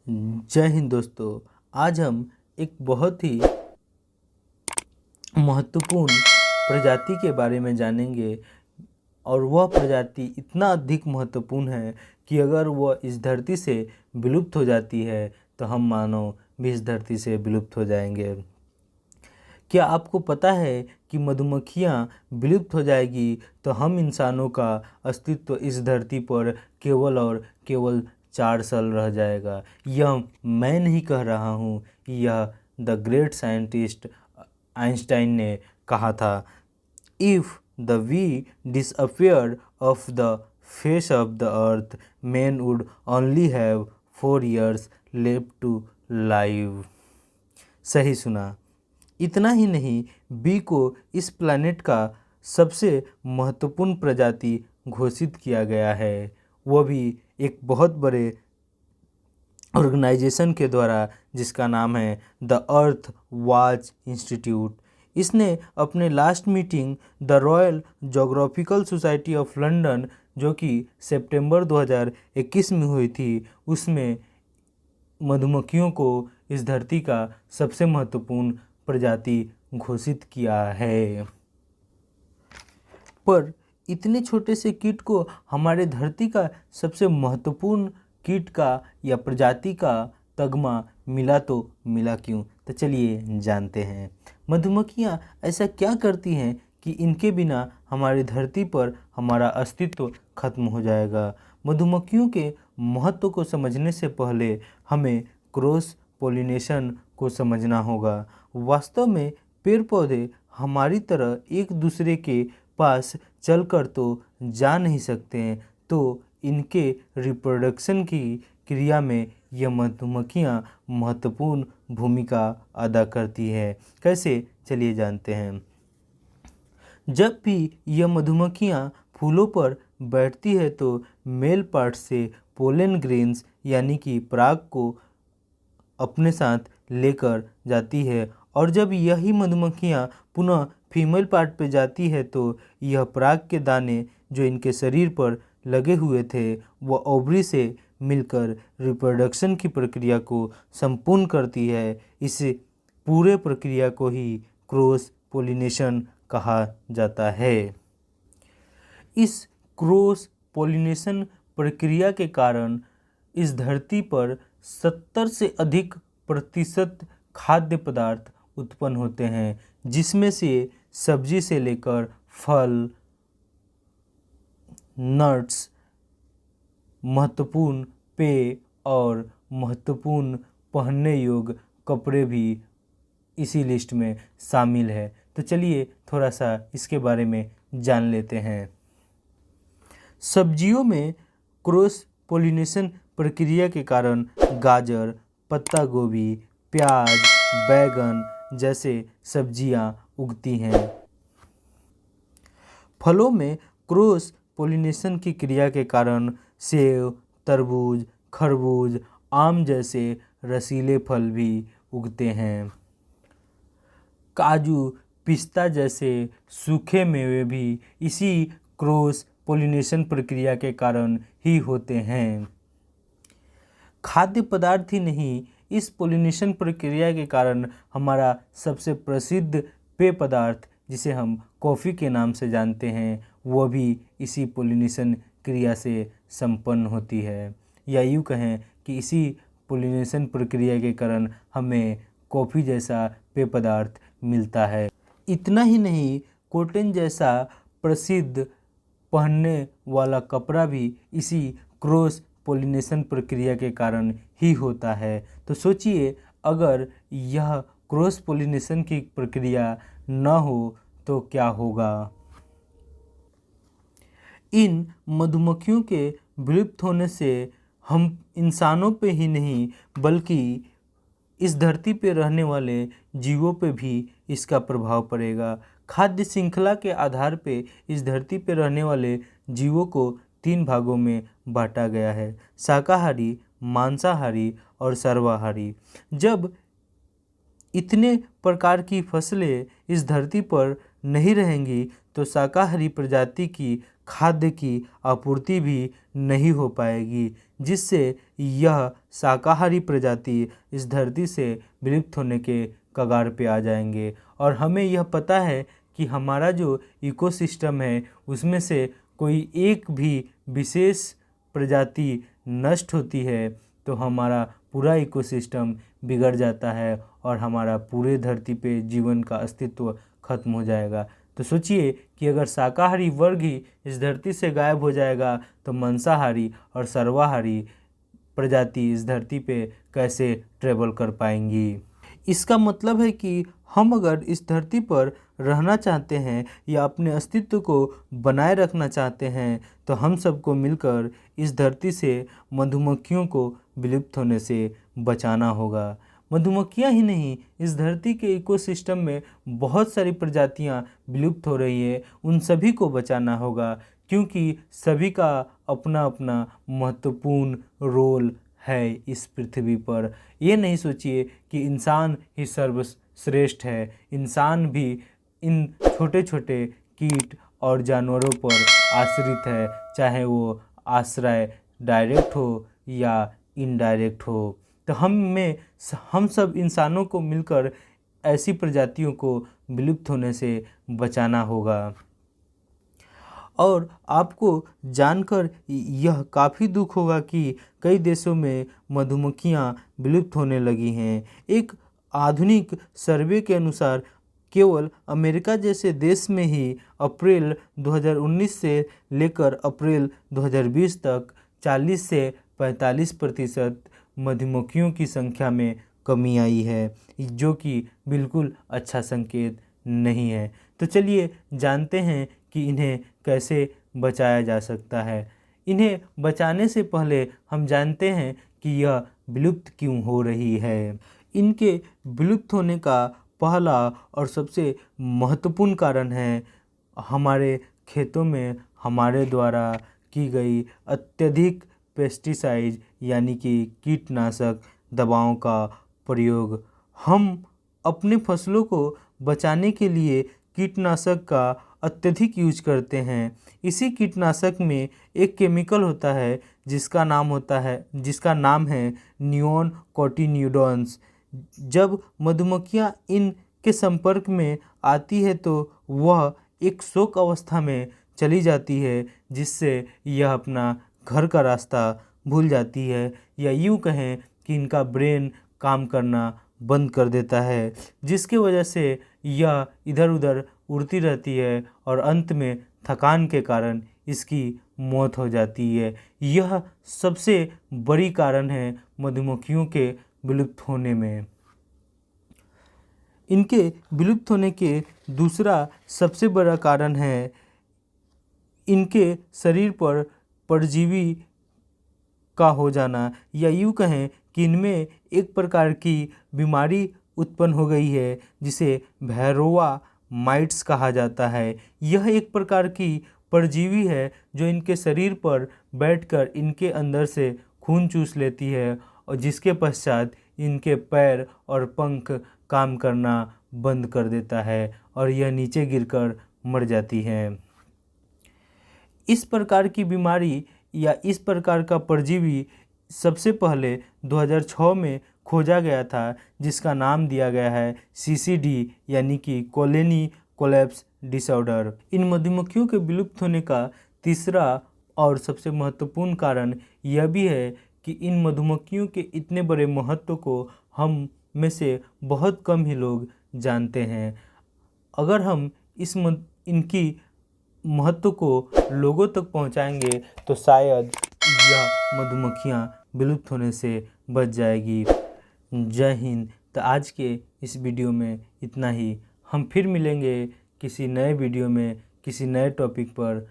जय हिंद दोस्तों। आज हम एक बहुत ही महत्वपूर्ण प्रजाति के बारे में जानेंगे और वह प्रजाति इतना अधिक महत्वपूर्ण है कि अगर वह इस धरती से विलुप्त हो जाती है तो हम मानव भी इस धरती से विलुप्त हो जाएंगे। क्या आपको पता है कि मधुमक्खियाँ विलुप्त हो जाएगी तो हम इंसानों का अस्तित्व इस धरती पर केवल और केवल 4 साल रह जाएगा। यह मैं नहीं कह रहा हूँ, यह द ग्रेट साइंटिस्ट आइंस्टाइन ने कहा था। If the we disappeared of the face of the earth, men would only have 4 years left to live। सही सुना। इतना ही नहीं, बी को इस प्लैनेट का सबसे महत्वपूर्ण प्रजाति घोषित किया गया है, वह भी एक बहुत बड़े ऑर्गेनाइजेशन के द्वारा जिसका नाम है द अर्थ वॉच इंस्टीट्यूट। इसने अपने last meeting the royal geographical society of London जो कि सितंबर 2021 में हुई थी, उसमें मधुमक्खियों को इस धरती का सबसे महत्वपूर्ण प्रजाति घोषित किया है। पर इतने छोटे से कीट को हमारे धरती का सबसे महत्वपूर्ण कीट का या प्रजाति का तगमा मिला तो मिला क्यों? तो चलिए जानते हैं। मधुमक्खियाँ ऐसा क्या करती हैं कि इनके बिना हमारी धरती पर हमारा अस्तित्व खत्म हो जाएगा। मधुमक्खियों के महत्व को समझने से पहले हमें क्रॉस पोलिनेशन को समझना होगा। वास्तव में पेड़ पौधे हमारी तरह एक दूसरे के पास चलकर तो जा नहीं सकते हैं, तो इनके रिप्रोडक्शन की क्रिया में यह मधुमक्खियाँ महत्वपूर्ण भूमिका अदा करती है। कैसे? चलिए जानते हैं। जब भी यह मधुमक्खियाँ फूलों पर बैठती है तो मेल पार्ट से पोलन ग्रेन्स यानी कि पराग को अपने साथ लेकर जाती है, और जब यही मधुमक्खियाँ पुनः फीमेल पार्ट पे जाती है तो यह पराग के दाने जो इनके शरीर पर लगे हुए थे वह ओवरी से मिलकर रिप्रोडक्शन की प्रक्रिया को संपूर्ण करती है। इस पूरे प्रक्रिया को ही क्रॉस पोलिनेशन कहा जाता है। इस क्रॉस पोलिनेशन प्रक्रिया के कारण इस धरती पर 70 से अधिक प्रतिशत खाद्य पदार्थ उत्पन्न होते हैं, जिसमें से सब्जी से लेकर फल, नट्स, महत्वपूर्ण पेय और महत्वपूर्ण पहनने योग्य कपड़े भी इसी लिस्ट में शामिल है। तो चलिए थोड़ा सा इसके बारे में जान लेते हैं। सब्जियों में क्रॉस पोलिनेशन प्रक्रिया के कारण गाजर, पत्ता गोभी, प्याज, बैगन जैसे सब्जियां उगती हैं। फलों में क्रॉस पोलिनेशन की क्रिया के कारण सेब, तरबूज, खरबूज, आम जैसे रसीले फल भी उगते हैं। काजू, पिस्ता जैसे सूखे मेवे भी इसी क्रॉस पोलिनेशन प्रक्रिया के कारण ही होते हैं। खाद्य पदार्थ ही नहीं, इस पोलिनेशन प्रक्रिया के कारण हमारा सबसे प्रसिद्ध पेय पदार्थ जिसे हम कॉफ़ी के नाम से जानते हैं वह भी इसी पोलिनेशन क्रिया से संपन्न होती है, या यूँ कहें कि इसी पोलिनेशन प्रक्रिया के कारण हमें कॉफ़ी जैसा पेय पदार्थ मिलता है। इतना ही नहीं, कॉटन जैसा प्रसिद्ध पहनने वाला कपड़ा भी इसी क्रॉस पोलिनेशन प्रक्रिया के कारण ही होता है। तो सोचिए, अगर यह क्रॉस पोलिनेशन की प्रक्रिया न हो तो क्या होगा। इन मधुमक्खियों के विलुप्त होने से हम इंसानों पे ही नहीं बल्कि इस धरती पे रहने वाले जीवों पे भी इसका प्रभाव पड़ेगा। खाद्य श्रृंखला के आधार पे इस धरती पे रहने वाले जीवों को 3 भागों में बांटा गया है: शाकाहारी, मांसाहारी और सर्वाहारी। जब इतने प्रकार की फसलें इस धरती पर नहीं रहेंगी तो शाकाहारी प्रजाति की खाद्य की आपूर्ति भी नहीं हो पाएगी, जिससे यह शाकाहारी प्रजाति इस धरती से विलुप्त होने के कगार पे आ जाएंगे। और हमें यह पता है कि हमारा जो इकोसिस्टम है उसमें से कोई एक भी विशेष प्रजाति नष्ट होती है तो हमारा पूरा इकोसिस्टम बिगड़ जाता है और हमारा पूरे धरती पे जीवन का अस्तित्व खत्म हो जाएगा। तो सोचिए कि अगर शाकाहारी वर्ग ही इस धरती से गायब हो जाएगा तो मांसाहारी और सर्वाहारी प्रजाति इस धरती पे कैसे ट्रेवल कर पाएंगी। इसका मतलब है कि हम अगर इस धरती पर रहना चाहते हैं या अपने अस्तित्व को बनाए रखना चाहते हैं तो हम सबको मिलकर इस धरती से मधुमक्खियों को विलुप्त होने से बचाना होगा। मधुमक्खियाँ ही नहीं, इस धरती के इकोसिस्टम में बहुत सारी प्रजातियाँ विलुप्त हो रही है, उन सभी को बचाना होगा, क्योंकि सभी का अपना अपना महत्वपूर्ण रोल है इस पृथ्वी पर। ये नहीं सोचिए कि इंसान ही सर्वश्रेष्ठ है, इंसान भी इन छोटे छोटे कीट और जानवरों पर आश्रित है, चाहे वो आश्रय डायरेक्ट हो या इनडायरेक्ट हो। तो हम सब इंसानों को मिलकर ऐसी प्रजातियों को विलुप्त होने से बचाना होगा। और आपको जानकर यह काफ़ी दुख होगा कि कई देशों में मधुमक्खियाँ विलुप्त होने लगी हैं। एक आधुनिक सर्वे के अनुसार केवल अमेरिका जैसे देश में ही अप्रैल 2019 से लेकर अप्रैल 2020 तक 40 से 45% मधुमक्खियों की संख्या में कमी आई है, जो कि बिल्कुल अच्छा संकेत नहीं है। तो चलिए जानते हैं कि इन्हें कैसे बचाया जा सकता है। इन्हें बचाने से पहले हम जानते हैं कि यह विलुप्त क्यों हो रही है। इनके विलुप्त होने का पहला और सबसे महत्वपूर्ण कारण है हमारे खेतों में हमारे द्वारा की गई अत्यधिक पेस्टिसाइड यानी कि कीटनाशक दवाओं का प्रयोग। हम अपने फसलों को बचाने के लिए कीटनाशक का अत्यधिक यूज करते हैं। इसी कीटनाशक में एक केमिकल होता है जिसका नाम है नियोनकोटिनोइड्स। जब मधुमक्खियाँ इनके संपर्क में आती है तो वह एक शोक अवस्था में चली जाती है, जिससे यह अपना घर का रास्ता भूल जाती है, या यूँ कहें कि इनका ब्रेन काम करना बंद कर देता है, जिसकी वजह से यह इधर उधर उड़ती रहती है और अंत में थकान के कारण इसकी मौत हो जाती है। यह सबसे बड़ी कारण है मधुमक्खियों के विलुप्त होने में। इनके विलुप्त होने के दूसरा सबसे बड़ा कारण है इनके शरीर पर परजीवी का हो जाना, या यूँ कहें कि इनमें एक प्रकार की बीमारी उत्पन्न हो गई है जिसे भैरोवा माइट्स कहा जाता है। यह एक प्रकार की परजीवी है जो इनके शरीर पर बैठकर इनके अंदर से खून चूस लेती है और जिसके पश्चात इनके पैर और पंख काम करना बंद कर देता है और यह नीचे गिरकर मर जाती है। इस प्रकार की बीमारी या इस प्रकार का परजीवी सबसे पहले 2006 में खोजा गया था, जिसका नाम दिया गया है CCD यानी कि कॉलोनी कोलैप्स डिसऑर्डर। इन मधुमक्खियों के विलुप्त होने का तीसरा और सबसे महत्वपूर्ण कारण यह भी है कि इन मधुमक्खियों के इतने बड़े महत्व को हम में से बहुत कम ही लोग जानते हैं। अगर हम इनकी महत्व को लोगों तक पहुंचाएंगे तो शायद यह मधुमक्खियां विलुप्त होने से बच जाएगी। जय हिंद। तो आज के इस वीडियो में इतना ही। हम फिर मिलेंगे किसी नए वीडियो में किसी नए टॉपिक पर।